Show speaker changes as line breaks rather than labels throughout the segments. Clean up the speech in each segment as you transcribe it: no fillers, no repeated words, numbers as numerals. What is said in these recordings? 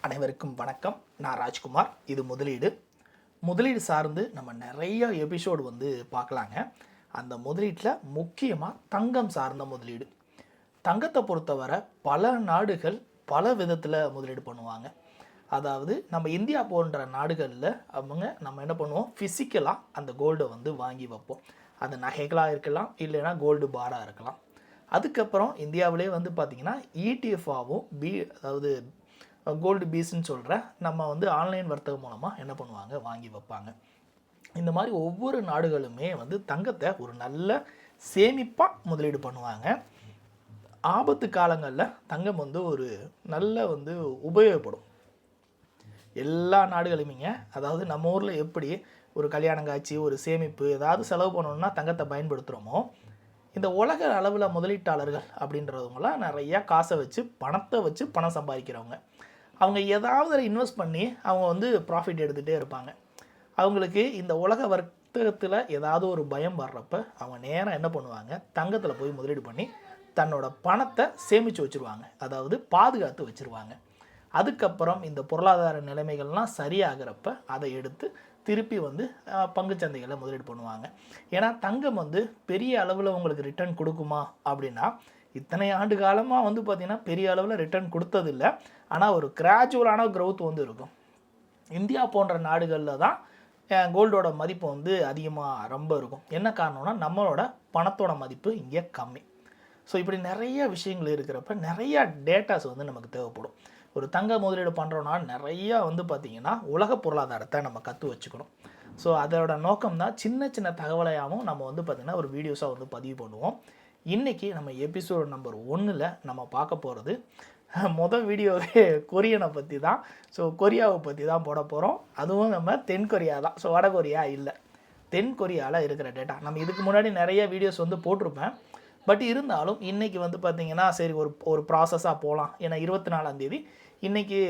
அனைவருக்கும் வணக்கம். நான் ராஜ்குமார். இது முதலீடு சார்ந்து நம்ம நிறைய எபிசோடு பார்க்கலாங்க. அந்த முதலீட்டில் முக்கியமாக தங்கம் சார்ந்த முதலீடு. தங்கத்தை பொறுத்தவரை பல நாடுகள் பல விதத்தில் முதலீடு பண்ணுவாங்க. அதாவது நம்ம இந்தியா போன்ற நாடுகளில் நம்ம என்ன பண்ணுவோம், ஃபிசிக்கலாக அந்த கோல்டை வாங்கி வைப்போம். அது நகைகளாக இருக்கலாம், இல்லைன்னா கோல்டு பாராக இருக்கலாம். அதுக்கப்புறம் இந்தியாவிலே பார்த்திங்கன்னா இடிஎஃபாகவும் அதாவது கோல்டு பீஸ்ன்னு சொல்கிற நம்ம ஆன்லைன் வர்த்தகம் மூலமாக என்ன பண்ணுவாங்க, வாங்கி வைப்பாங்க. இந்த மாதிரி ஒவ்வொரு நாடுகளுமே தங்கத்தை ஒரு நல்ல சேமிப்பாக முதலீடு பண்ணுவாங்க. ஆபத்து காலங்களில் தங்கம் ஒரு நல்ல உபயோகப்படும். எல்லா நாடுகளுமேங்க, அதாவது நம்ம ஊரில் எப்படி ஒரு கல்யாணம் காட்சி, ஒரு சேமிப்பு, ஏதாவது செலவு பண்ணணும்னா தங்கத்தை பயன்படுத்துகிறோமோ, இந்த உலக அளவில் முதலீட்டாளர்கள் அப்படின்றவங்களாம் நிறையா காசை வச்சு பணத்தை வச்சு பணம் சம்பாதிக்கிறவங்க. அவங்க ஏதாவது இன்வெஸ்ட் பண்ணி அவங்க ப்ராஃபிட் எடுத்துகிட்டே இருப்பாங்க. அவங்களுக்கு இந்த உலக வர்த்தகத்தில் ஏதாவது ஒரு பயம் வர்றப்ப அவங்க நேராக என்ன பண்ணுவாங்க, தங்கத்தில் போய் முதலீடு பண்ணி தன்னோட பணத்தை சேமித்து வச்சுருவாங்க, அதாவது பாதுகாத்து வச்சுருவாங்க. அதுக்கப்புறம் இந்த பொருளாதார நிலைமைகள்லாம் சரியாகிறப்ப அதை எடுத்து திருப்பி பங்குச்சந்தைகளை முதலீடு பண்ணுவாங்க. ஏன்னா தங்கம் பெரிய அளவில் உங்களுக்கு ரிட்டர்ன் கொடுக்குமா அப்படின்னா, இத்தனை ஆண்டு காலமாக பார்த்திங்கன்னா பெரிய அளவில் ரிட்டர்ன் கொடுத்ததில்லை. ஆனால் ஒரு கிராஜுவலான க்ரௌத் இருக்கும். இந்தியா போன்ற நாடுகளில் தான் கோல்டோட மதிப்பு அதிகமாக ரொம்ப இருக்கும். என்ன காரணம்னா, நம்மளோட பணத்தோட மதிப்பு இங்கே கம்மி. ஸோ இப்படி நிறைய விஷயங்கள் இருக்கிறப்ப நிறையா டேட்டாஸ் நமக்கு தேவைப்படும். ஒரு தங்க முதலீடு பண்ணுறோன்னா நிறையா பார்த்திங்கன்னா உலக பொருளாதாரத்தை நம்ம கற்று வச்சுக்கணும். ஸோ அதோட நோக்கம் தான் சின்ன சின்ன தகவலையாகவும் நம்ம பார்த்திங்கன்னா ஒரு வீடியோஸாக பதிவு பண்ணுவோம். இன்றைக்கி நம்ம எபிசோடு நம்பர் 1ல் நம்ம பார்க்க போகிறது மொதல் வீடியோவே கொரியனை பற்றி தான். ஸோ கொரியாவை பற்றி தான் போட போகிறோம். அதுவும் நம்ம தென் கொரியா தான். ஸோ வட கொரியா இல்லை, தென் கொரியாவில் இருக்கிற டேட்டா. நம்ம இதுக்கு முன்னாடி நிறைய வீடியோஸ் போட்டிருப்பேன். பட் இருந்தாலும் இன்றைக்கி பார்த்திங்கன்னா சரி ஒரு ப்ராசஸாக போகலாம். ஏன்னா 24ஆம் தேதி இன்றைக்கி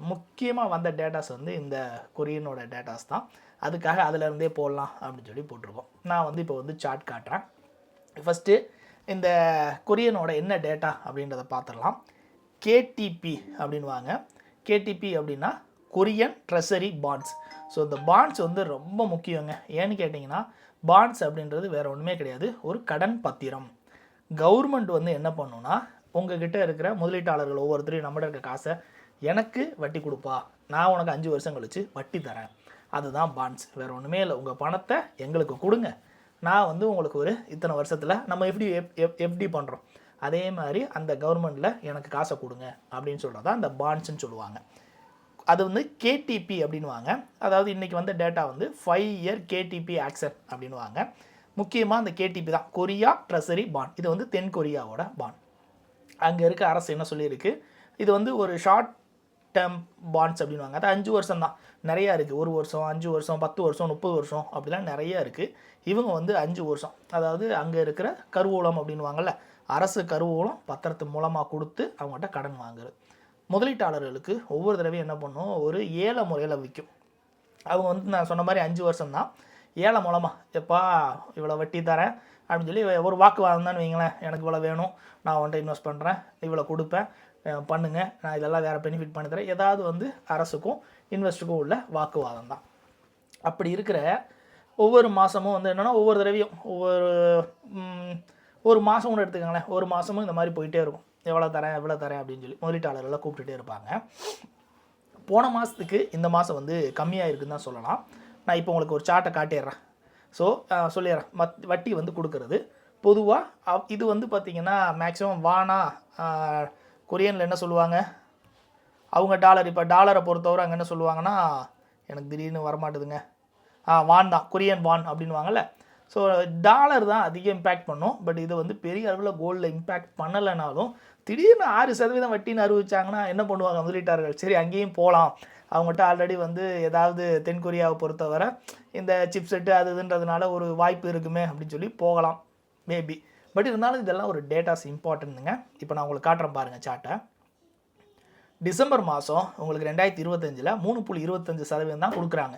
முக்கியமாக வந்த டேட்டாஸ் இந்த கொரியனோட டேட்டாஸ் தான். அதுக்காக அதிலேருந்தே போடலாம் அப்படின்னு சொல்லி போட்டிருக்கோம். நான் இப்போ சார்ட் காட்டுறேன். ஃபஸ்ட்டு இந்த கொரியனோட என்ன டேட்டா அப்படின்றத பார்த்துடலாம். கேடிபி அப்படின்வாங்க. கேடிபி அப்படின்னா கொரியன் ட்ரெஸரி பாண்ட்ஸ். ஸோ இந்த பாண்ட்ஸ் ரொம்ப முக்கியங்க. ஏன்னு கேட்டிங்கன்னா, பாண்ட்ஸ் அப்படின்றது வேறு ஒன்றுமே கிடையாது, ஒரு கடன் பத்திரம். கவர்மெண்ட் என்ன பண்ணுன்னா, உங்ககிட்ட இருக்கிற முதலீட்டாளர்கள் ஒவ்வொருத்தரையும் நம்மகிட்ட இருக்க காசை எனக்கு வட்டி கொடுப்பா, நான் உனக்கு 5 வருஷம் கழித்து வட்டி தரேன். அதுதான் பாண்ட்ஸ், வேறு ஒன்றுமே இல்லை. உங்கள் பணத்தை எங்களுக்கு கொடுங்க, நான் உங்களுக்கு ஒரு இத்தனை வருஷத்தில் நம்ம எப்படி பண்ணுறோம் அதே மாதிரி அந்த கவர்மெண்ட்டில் எனக்கு காசை கொடுங்க அப்படின்னு சொல்கிறது தான் அந்த பாண்ட்ஸ்ன்னு சொல்லுவாங்க. அது கேடிபி அப்படின்வாங்க. அதாவது இன்றைக்கி டேட்டா 5 இயர் கேடிபி ஆக்ஷன் அப்படின்வாங்க. முக்கியமாக அந்த கேடிபி தான் கொரியா ட்ரெஸரி பாண்ட். இது தென் கொரியாவோட பாண்ட். அங்கே இருக்க அரசு என்ன சொல்லியிருக்கு, இது ஒரு ஷார்ட் டேர்ம் பாண்ட்ஸ் அப்படின்வாங்க. அது 5 வருஷம் தான். நிறையா இருக்குது, 1 வருஷம், 5 வருஷம், 10 வருஷம், 30 வருஷம் அப்படிலாம் நிறையா இருக்குது. இவங்க 5 வருஷம், அதாவது அங்கே இருக்கிற கருவூலம் அப்படின்வாங்கள்ல, அரசு கருவூலம் பத்திரத்து மூலமாக கொடுத்து அவங்ககிட்ட கடன் வாங்குறது. முதலீட்டாளர்களுக்கு ஒவ்வொரு தடவையும் என்ன பண்ணும், ஒரு ஏல முறையில் விற்கும். அவங்க நான் சொன்ன மாதிரி 5 வருஷம் தான் ஏழை மூலமாக, எப்பா இவ்வளோ வட்டி தரேன் அப்படின்னு சொல்லி ஒரு வாக்குவாதம் தான் வைங்களேன், எனக்கு இவ்வளோ வேணும், நான் அவன்கிட்ட இன்வெஸ்ட் பண்ணுறேன், இவ்வளோ கொடுப்பேன், பண்ணுங்கள், நான் இதெல்லாம் வேறு பெனிஃபிட் பண்ணி தரேன். ஏதாவது அரசுக்கும் இன்வெஸ்ட்டுக்கும் உள்ள வாக்குவாதம் தான். அப்படி இருக்கிற ஒவ்வொரு மாதமும் என்னென்னா, ஒவ்வொரு தடவையும் ஒரு மாதம் கூட எடுத்துக்கோங்களேன், ஒரு மாதமும் இந்த மாதிரி போயிட்டே இருக்கும். எவ்வளோ தரேன் அப்படின்னு சொல்லி முதலீட்டாளர்களை கூப்பிட்டுட்டே இருப்பாங்க. போன மாதத்துக்கு இந்த மாதம் கம்மியாக இருக்குதுன்னு தான் சொல்லலாம். நான் இப்போ உங்களுக்கு ஒரு சார்ட்டை காட்டிடுறேன். ஸோ சொல்லிடுறேன். வட்டி கொடுக்கறது பொதுவாக இது பார்த்திங்கன்னா மேக்ஸிமம் வானா கொரியனில் என்ன சொல்லுவாங்க, அவங்க டாலர். இப்போ டாலரை பொறுத்தவரை அங்கே என்ன சொல்லுவாங்கன்னா, எனக்கு திடீர்னு வரமாட்டுதுங்க, வான் தான், கொரியன் வான் அப்படின்வாங்கல்ல. ஸோ டாலர் தான் அதிகம் இம்பேக்ட் பண்ணும். பட் இது பெரிய அளவில் கோல்டில் இம்பேக்ட் பண்ணலைனாலும் திடீர்னு 6% வட்டின்னு அறிவிச்சாங்கன்னா என்ன பண்ணுவாங்க முதலீட்டாளர்கள், சரி அங்கேயும் போகலாம், அவங்ககிட்ட ஆல்ரெடி ஏதாவது தென் கொரியாவை பொறுத்தவரை இந்த சிப் செட்டு அது இதுன்றதுனால ஒரு வாய்ப்பு இருக்குமே அப்படின்னு சொல்லி போகலாம் மேபி. பட் இருந்தாலும் இதெல்லாம் ஒரு டேட்டாஸ் இம்பார்ட்டன்ட்டுங்க. இப்போ நான் உங்களுக்கு காட்டுறேன் பாருங்கள் சார்ட்டை. டிசம்பர் மாதம் உங்களுக்கு 2025 3.25% தான் கொடுக்குறாங்க.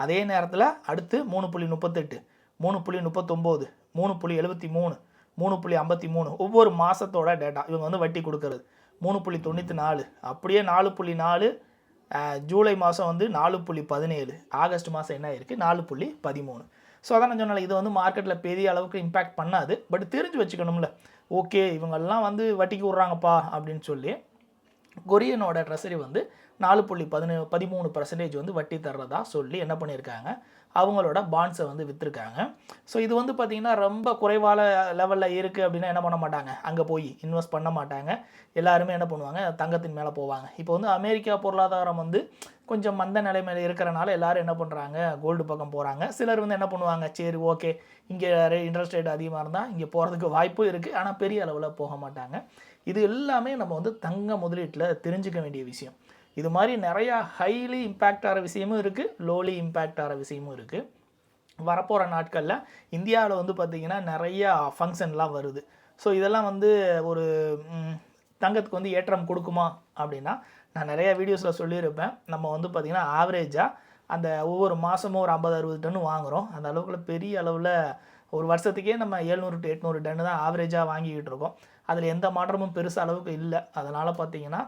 அதே நேரத்தில் அடுத்து 3.38, 3.39, 3.73, 3.53 ஒவ்வொரு மாதத்தோட டேட்டா இவங்க வட்டி கொடுக்கறது. 3.94 அப்படியே 4.4, ஜூலை மாதம் வந்து 4.17, ஆகஸ்ட் மாதம் என்ன இருக்குது 4.13. ஸோ அதான் நான் சொன்னேன், இது வந்து மார்க்கெட்டில் பெரிய அளவுக்கு இம்பேக்ட் பண்ணாது. பட் தெரிஞ்சு வச்சுக்கணும்ல, ஓகே இவங்கெல்லாம் வந்து வட்டிக்கு விட்றாங்கப்பா அப்படின்னு சொல்லி. கொரியனோட ட்ரெஸரி வந்து 4.13% வந்து வட்டி தர்றதா சொல்லி என்ன பண்ணியிருக்காங்க, அவங்களோட பாண்ட்ஸை வந்து விற்றுருக்காங்க. ஸோ இது வந்து பார்த்திங்கன்னா ரொம்ப குறைவான லெவலில் இருக்குது அப்படின்னா என்ன பண்ண மாட்டாங்க, அங்கே போய் இன்வெஸ்ட் பண்ண மாட்டாங்க. எல்லாருமே என்ன பண்ணுவாங்க, தங்கத்தின் மேலே போவாங்க. இப்போ வந்து அமெரிக்கா பொருளாதாரம் வந்து கொஞ்சம் மந்த நிலைமையில் இருக்கிறனால எல்லோரும் என்ன பண்ணுறாங்க, கோல்டு பக்கம் போகிறாங்க. சிலர் வந்து என்ன பண்ணுவாங்க, சரி ஓகே இங்கே இன்ட்ரெஸ்ட் ரேட் அதிகமாக இருந்தால் இங்கே போகிறதுக்கு வாய்ப்பும் இருக்குது, ஆனால் பெரிய அளவில் போக மாட்டாங்க. இது எல்லாமே நம்ம வந்து தங்க முதலீட்டில் தெரிஞ்சுக்க வேண்டிய விஷயம். இது மாதிரி நிறையா ஹைலி இம்பேக்ட் ஆகிற விஷயமும் இருக்குது, லோலி இம்பேக்ட் ஆகிற விஷயமும் இருக்குது. வரப்போகிற நாட்களில் இந்தியாவில் வந்து பார்த்திங்கன்னா நிறையா ஃபங்க்ஷன்லாம் வருது. ஸோ இதெல்லாம் வந்து ஒரு தங்கத்துக்கு வந்து ஏற்றம் கொடுக்குமா அப்படின்னா, நான் நிறையா வீடியோஸில் சொல்லியிருப்பேன். நம்ம வந்து பார்த்திங்கன்னா ஆவரேஜாக அந்த ஒவ்வொரு மாதமும் ஒரு 50-60 டன்னு வாங்குகிறோம். அந்த அளவுக்குள்ள பெரிய அளவில் ஒரு வருஷத்துக்கே நம்ம 700 to 800 டன்னு தான் ஆவரேஜாக வாங்கிக்கிட்டு இருக்கோம். அதில் எந்த மாற்றமும் பெருசு அளவுக்கு இல்லை. அதனால் பார்த்திங்கன்னா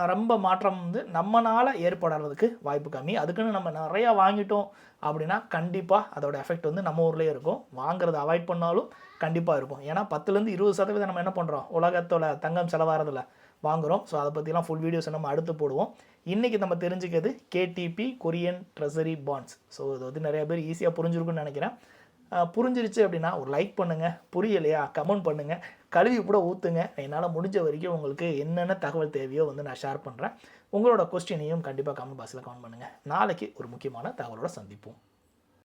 ரொம்ப மாற்றம் வந்து நம்மளால் ஏற்படுறதுக்கு வாய்ப்பு கம்மி. அதுக்குன்னு நம்ம நிறையா வாங்கிட்டோம் அப்படின்னா கண்டிப்பாக அதோட எஃபெக்ட் வந்து நம்ம ஊர்லேயே இருக்கும். வாங்குறத அவாய்ட் பண்ணாலும் கண்டிப்பாக இருக்கும். ஏன்னா 10-20% நம்ம என்ன பண்ணுறோம், உலகத்தோட தங்கம் செலவாகிறதுல வாங்குகிறோம். ஸோ அதை பற்றிலாம் ஃபுல் வீடியோஸ் நம்ம அடுத்து போடுவோம். இன்றைக்கி நம்ம தெரிஞ்சுக்கிறது KTP Korean treasury bonds. So இது வந்து நிறைய பேர் ஈஸியாக புரிஞ்சிருக்குன்னு நினைக்கிறேன். புரிஞ்சிருச்சு அப்படின்னா ஒரு லைக் பண்ணுங்கள், புரியலையா கமெண்ட் பண்ணுங்கள், கழுவி கூட ஊற்றுங்க. என்னால் முடிஞ்ச வரைக்கும் உங்களுக்கு என்னென்ன தகவல் தேவையோ வந்து நான் ஷேர் பண்ணுறேன். உங்களோட கொஸ்டினையும் கண்டிப்பாக கமெண்ட் பாக்ஸில் கமெண்ட் பண்ணுங்கள். நாளைக்கு ஒரு முக்கியமான தகவலோடு சந்திப்போம்.